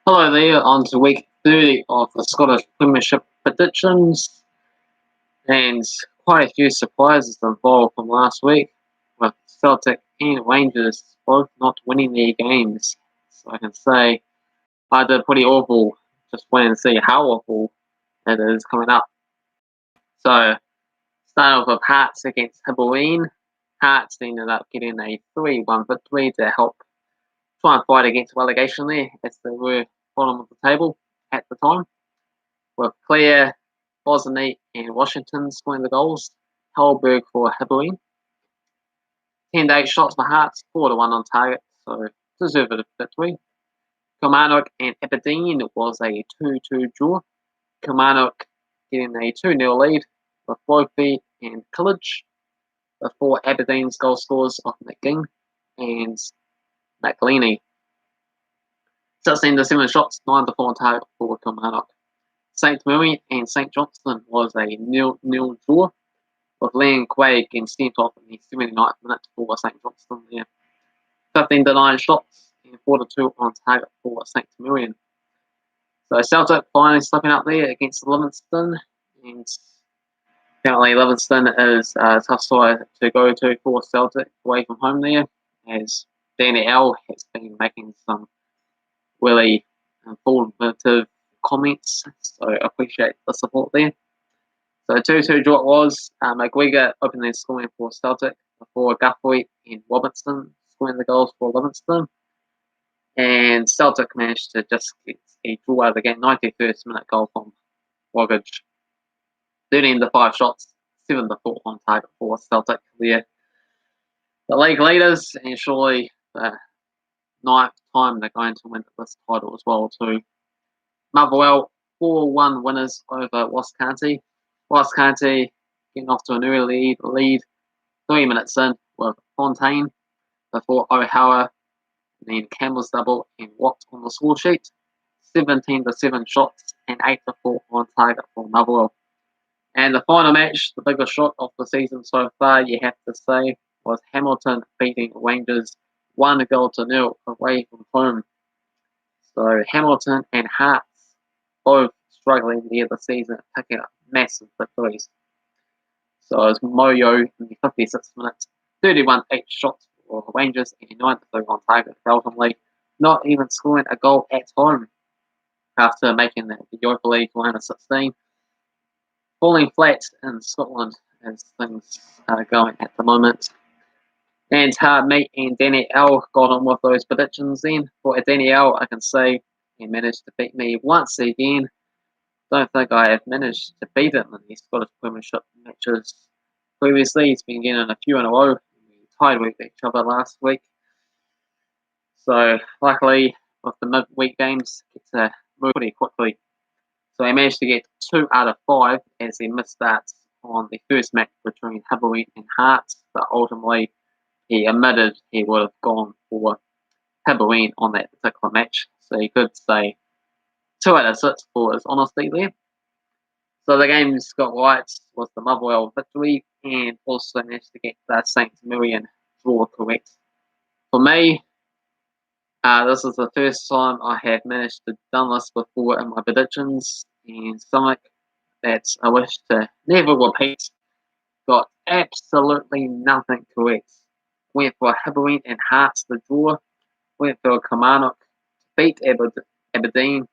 Hello there, on to week 30 of the Scottish Premiership predictions, and quite a few surprises involved from last week, with Celtic and Rangers both not winning their games. So I can say I did pretty awful, just wait and see how awful it is coming up. So, starting off with Hearts against Hibernian. Hearts ended up getting a 3-1 victory to help try and fight against relegation there, as they were bottom of the table at the time, with Clare, Bosney, and Washington scoring the goals. Hellberg for Hibernian. 10 to 8 shots for Hearts, 4 to 1 on target, so deserved victory. Kilmarnock and Aberdeen was a 2-2 draw. Kilmarnock getting a 2-0 lead with Brophy and Pillage before Aberdeen's goal scores of McGinn and McLeany. 16 to 7 shots, 9 to 4 on target for Kilmarnock. St Mirren and St Johnstone was a 0-0 draw, with Liam Quaig getting sent off in the 79th minute for St Johnstone there. 15 to 9 shots and 4 to 2 on target for St Mirren. So Celtic finally slipping up there against Livingston, and apparently Livingston is a tough side to go to for Celtic away from home there, as Danny L has been making some really informative comments, so I appreciate the support there. So 2-2 draw it was. McGregor opening scoring for Celtic before Guthrie and Robinson scoring the goals for Livingston. And Celtic managed to just get a draw out of the game. 91st minute goal from Wogage. 13 to 5 shots, 7 to 4 on target for Celtic there. The league leaders, and surely the 9th time they're going to win this title as well too. Motherwell 4-1 winners over Ross County. Ross County getting off to an early lead 3 minutes in with Fontaine before O'Hara, and then Campbell's double and Watt on the score sheet. 17 to 7 shots and 8 to 4 on target for Motherwell. And the final match, the biggest shot of the season so far, you have to say, was Hamilton beating Rangers 1-0 away from home. So Hamilton and Hearts both struggling near the season, picking up massive victories. So it was Moyo in the 56th minute, 31 8 shots for the Rangers and 9 to 3 on target, ultimately not even scoring a goal at home after making the Europa League round of 16. Falling flat in Scotland as things are going at the moment. And me and Danny L got on with those predictions then. For Danny L, I can say he managed to beat me once again. Don't think I have managed to beat him in the Scottish Premiership matches previously. He's been getting a few in a row. We tied with each other last week. So luckily, with the midweek games, get to move pretty quickly. So he managed to get 2 out of 5 as he missed that on the first match between Hibernian and Hearts, but ultimately he admitted he would have gone for Hibernian on that particular match. So he could say 2 out of 6 for his honesty there. So the games got right was the Motherwell victory, and also managed to get the St Mirren draw correct. For me, this is the first time I have managed to done this before in my predictions, and something that I wish to never repeat. Got absolutely nothing correct. Went for Hibernian and Hearts the draw. Went for Kilmarnock to beat Aberdeen.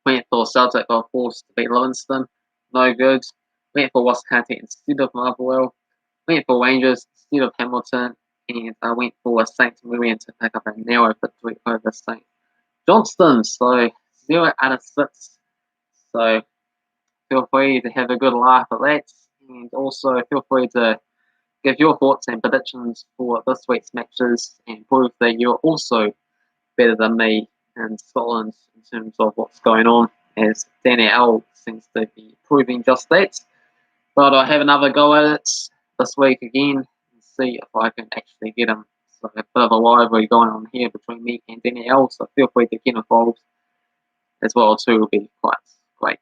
Went for Celtic, of course, to beat Livingston. No good. Went for Ross County instead of Motherwell. Went for Rangers instead of Hamilton. And I went for St Mirren to pick up a narrow victory over St Johnstone. So 0 out of 6. So feel free to have a good laugh at that. And also feel free to give your thoughts and predictions for this week's matches and prove that you're also better than me in Scotland in terms of what's going on, as Danny L seems to be proving just that. But I have another go at it this week again and see if I can actually get him. So a bit of a rivalry going on here between me and Danny L, so feel free to get involved as well too. It will be quite great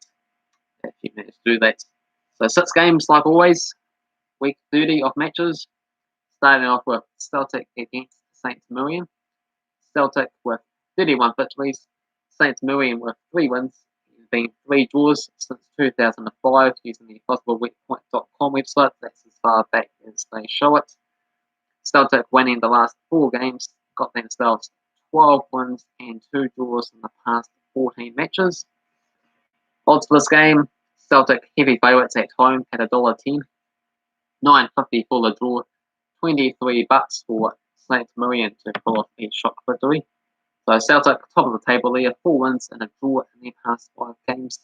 if you manage to do that. So 6 games like always, week 30 of matches, starting off with Celtic against St Mirren. Celtic with 31 victories, St Mirren with 3 wins, been 3 draws since 2005 using the possiblewitpoint.com website. That's as far back as they show it. Celtic winning the last 4 games, got themselves 12 wins and 2 draws in the past 14 matches. Odds for this game, Celtic heavy favourites at home at $1.10, $9.50 for the draw, $23 for St Mirren to pull off a shock victory. So Celtic, top of the table there, 4 wins and a draw in their past 5 games.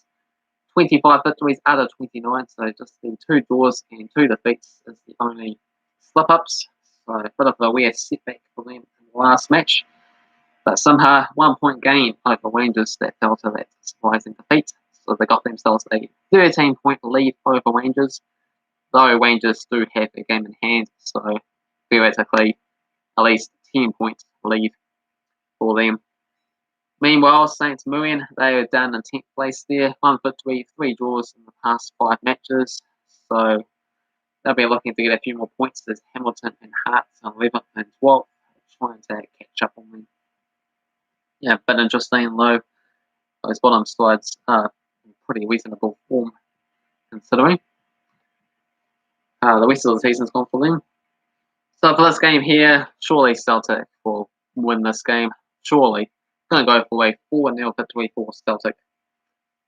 25 victories out of 29, so just the 2 draws and 2 defeats is the only slip-ups. So a bit of a weird setback for them in the last match. But somehow, 1 point gain over Rangers that fell to that surprising defeat. So they got themselves a 13-point lead over Rangers, though Rangers do have a game in hand, so theoretically at least 10 points lead for them. Meanwhile, St Mirren, they are down in 10th place there. 1 victory, 3 draws in the past 5 matches. So they'll be looking to get a few more points as Hamilton and Hearts on 11th and 12th, trying to catch up on them. Yeah, but interesting though, those bottom sides are in pretty reasonable form considering. The rest of the season's gone for them. So for this game here, surely Celtic will win this game. Surely. Going to go for a 4-0 victory for Celtic.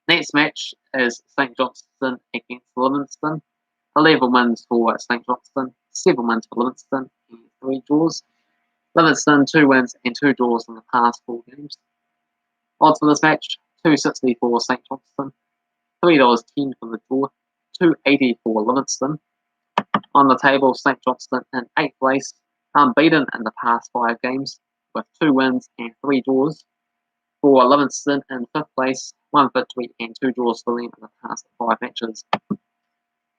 Next match is St Johnstone against Livingston. 11 wins for St Johnstone, 7 wins for Livingston, and 3 draws. Livingston 2 wins and 2 draws in the past 4 games. Odds for this match, $2.60 for St Johnstone, $3.10 for the draw, $2.80 for Livingston. On the table, St Johnstone in 8th place, unbeaten in the past 5 games, with 2 wins and 3 draws. For Livingston in 5th place, 1 victory and 2 draws for them in the past 5 matches.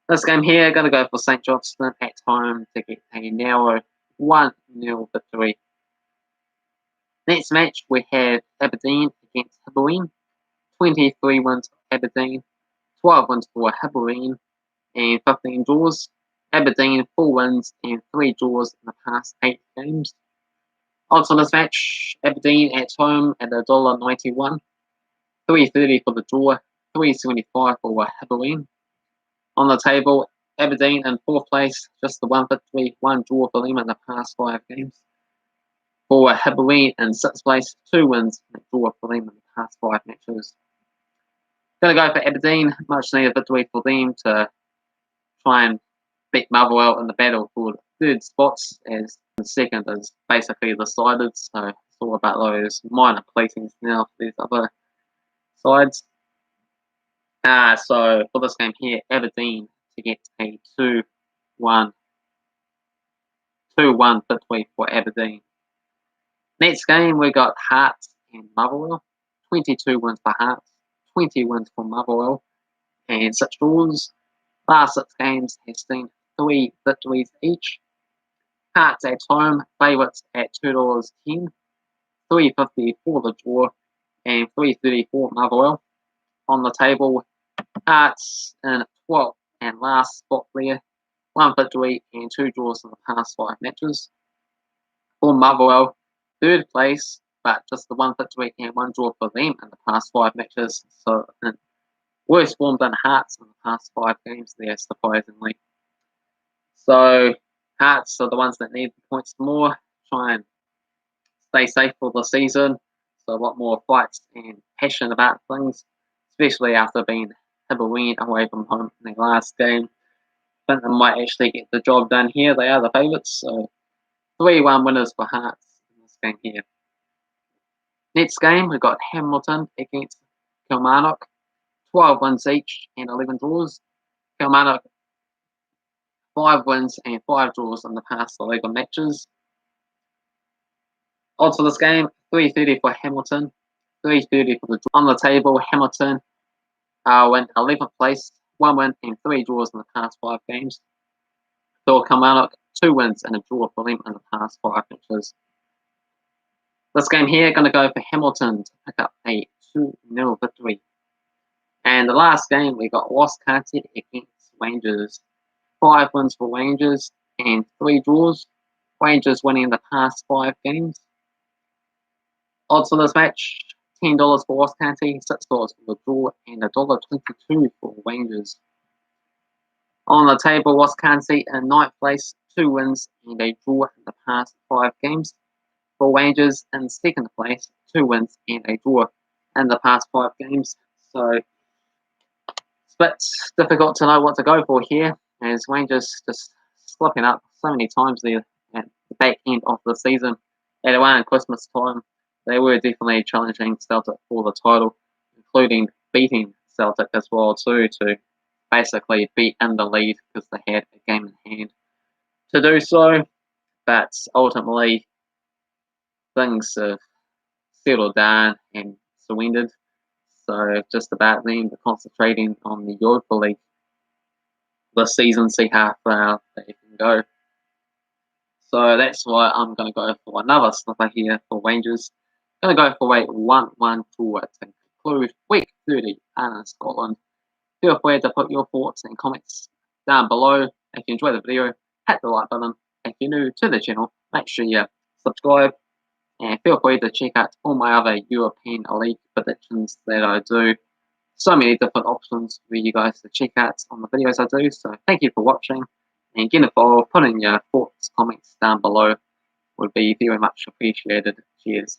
This game here, going to go for St Johnstone at home to get a narrow 1-0 victory. Next match, we have Aberdeen against Hibernian. 23 wins for Aberdeen, 12 wins for Hibernian, and 15 draws. Aberdeen 4 wins and 3 draws in the past 8 games. Odds on this match, Aberdeen at home at $1.91, $3.30 for the draw, $3.75 for Hibernian. On the table, Aberdeen in 4th place, just the 1 victory, 1 draw for them in the past 5 games. For Hibernian in 6th place, 2 wins and a draw for them in the past 5 matches. Going to go for Aberdeen, much needed victory for them to try and beat Motherwell in the battle for the 3rd spots, as the 2nd is basically decided, so it's all about those minor placings now for these other sides. So for this game here, Aberdeen to get a 2-1 victory for Aberdeen. Next game, we got Hearts and Motherwell. 22 wins for Hearts, 20 wins for Motherwell, and 6 draws. Last 6 games have seen 3 victories each. Hearts at home, favourites at $2.10, $3.50 for the draw, and $3.30 for Motherwell. On the table, Hearts in 12th and last spot there, 1 victory and 2 draws in the past 5 matches. For Motherwell, 3rd place, but just the 1 victory and 1 draw for them in the past 5 matches. So worse form than Hearts in the past 5 games there, surprisingly. So Hearts are the ones that need the points more, try and stay safe for the season. So a lot more fights and passion about things, especially after being Hibernian away from home in their last game. I think they might actually get the job done here. They are the favourites, so 3-1 winners for Hearts in this game here. Next game, we've got Hamilton against Kilmarnock. 12 wins each and 11 draws. Kilmarnock 5 wins and 5 draws in the past 11 matches. Odds for this game, $3.30 for Hamilton, $3.30 for the draw. On the table, Hamilton went 11th place, 1 win and 3 draws in the past 5 games. For Kilmarnock, 2 wins and a draw for them in the past 5 matches. This game here, going to go for Hamilton to pick up a 2-0 victory. And the last game, we got Ross County against Rangers. 5 wins for Rangers and 3 draws. Rangers winning the past 5 games. Odds for this match, $10 for Ross County, $6 for the draw, and $1.22 for Rangers. On the table, Ross County in 9th place, 2 wins and a draw in the past 5 games. For Rangers in 2nd place, 2 wins and a draw in the past 5 games. So it's a bit difficult to know what to go for here, as Rangers just slipping up so many times there at the back end of the season. At around Christmas time, they were definitely challenging Celtic for the title, including beating Celtic as well too, to basically be in the lead because they had a game in hand to do so. But ultimately, things have settled down and surrendered. So just about them concentrating on the Europa League this season, see how far they can go. So that's why I'm going to go for another snipper here for Rangers. Going to go for a 1-1 draw to conclude week 30 in Scotland. Feel free to put your thoughts and comments down below. If you enjoyed the video, hit the like button. If you're new to the channel, make sure you subscribe. And feel free to check out all my other European League predictions that I do. So many different options for you guys to check out on the videos I do. So thank you for watching. And get involved, put in your thoughts, comments down below. Would be very much appreciated. Cheers.